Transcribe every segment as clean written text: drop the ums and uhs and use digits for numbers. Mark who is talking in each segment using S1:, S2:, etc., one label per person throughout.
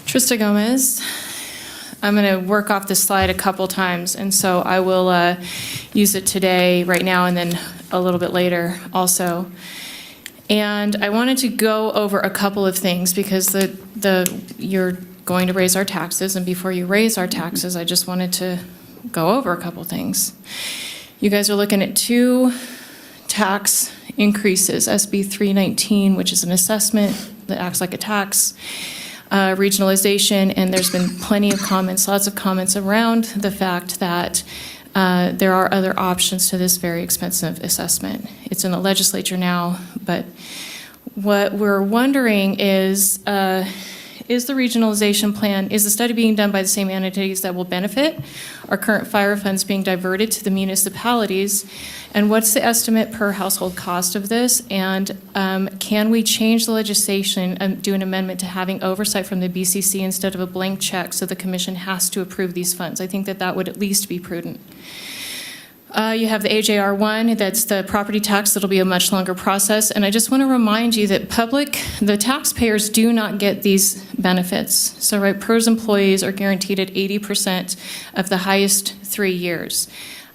S1: Trista Gomez. I'm going to work off this slide a couple times, and so I will use it today, right now, and then a little bit later also. And I wanted to go over a couple of things because you're going to raise our taxes, and before you raise our taxes, I just wanted to go over a couple things. You guys are looking at two tax increases, SB 319, which is an assessment that acts like a tax, regionalization, and there's been plenty of comments, lots of comments around the fact that there are other options to this very expensive assessment. It's in the legislature now, but what we're wondering is the regionalization plan, is the study being done by the same entities that will benefit? Are current fire funds being diverted to the municipalities? And what's the estimate per household cost of this? And can we change the legislation and do an amendment to having oversight from the BCC instead of a blank check so the commission has to approve these funds? I think that would at least be prudent. You have the AJR 1, that's the property tax. That'll be a much longer process. And I just want to remind you that the taxpayers do not get these benefits. So, right, PERS employees are guaranteed at 80% of the highest 3 years.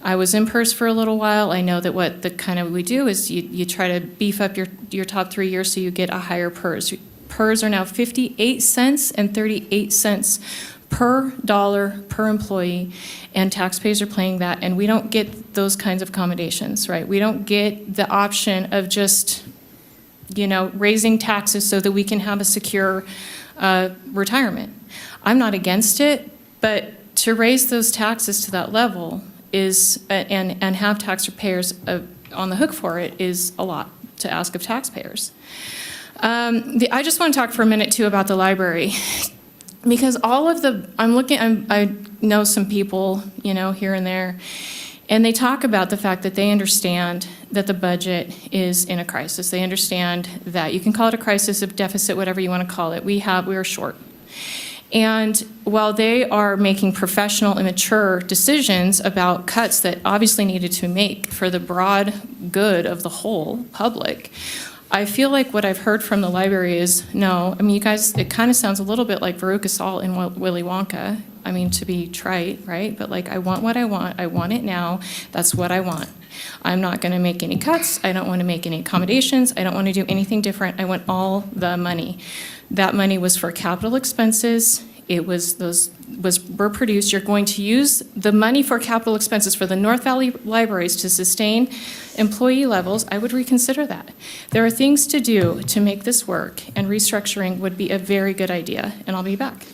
S1: I was in PERS for a little while. I know that what we do is you try to beef up your top 3 years so you get a higher PERS. PERS are now 58 cents and 38 cents per dollar per employee, and taxpayers are paying that, and we don't get those kinds of accommodations, right? We don't get the option of just, raising taxes so that we can have a secure retirement. I'm not against it, but to raise those taxes to that level is, and have taxpayers on the hook for it, is a lot to ask of taxpayers. I just want to talk for a minute too about the library. Because I know some people, here and there, and they talk about the fact that they understand that the budget is in a crisis. They understand that you can call it a crisis, a deficit, whatever you want to call it. We are short. And while they are making professional and mature decisions about cuts that obviously needed to make for the broad good of the whole public, I feel like what I've heard from the library is, no, you guys, it kind of sounds a little bit like Veruca Salt and Willy Wonka. To be trite, right? But I want what I want. I want it now. That's what I want. I'm not going to make any cuts. I don't want to make any accommodations. I don't want to do anything different. I want all the money. That money was for capital expenses. Were produced. You're going to use the money for capital expenses for the North Valley libraries to sustain employee levels. I would reconsider that. There are things to do to make this work, and restructuring would be a very good idea, and I'll be back.